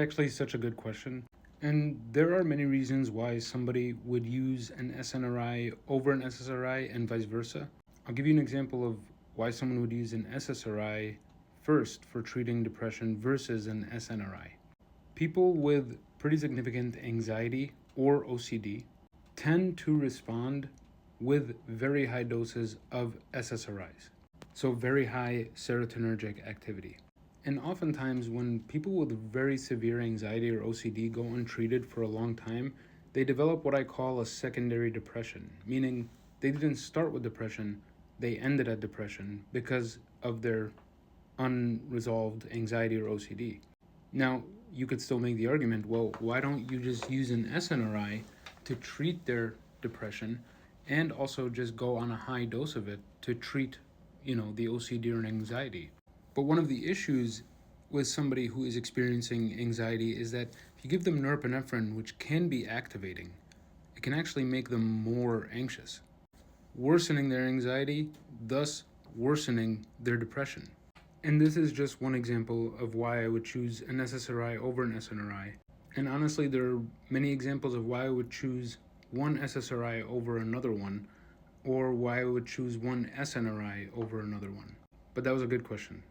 actually such a good question. And there are many reasons why somebody would use an SNRI over an SSRI and vice versa. I'll give you an example of why someone would use an SSRI first for treating depression versus an SNRI. People with pretty significant anxiety or OCD tend to respond with very high doses of SSRIs, so very high serotonergic activity. And oftentimes, when people with very severe anxiety or OCD go untreated for a long time, they develop what I call a secondary depression, meaning they didn't start with depression, they ended at depression because of their unresolved anxiety or OCD. Now, you could still make the argument, well, why don't you just use an SNRI to treat their depression and also just go on a high dose of it to treat, the OCD or anxiety? But one of the issues with somebody who is experiencing anxiety is that if you give them norepinephrine, which can be activating, it can actually make them more anxious, worsening their anxiety, thus worsening their depression. And this is just one example of why I would choose an SSRI over an SNRI. And honestly, there are many examples of why I would choose one SSRI over another one, or why I would choose one SNRI over another one. But that was a good question.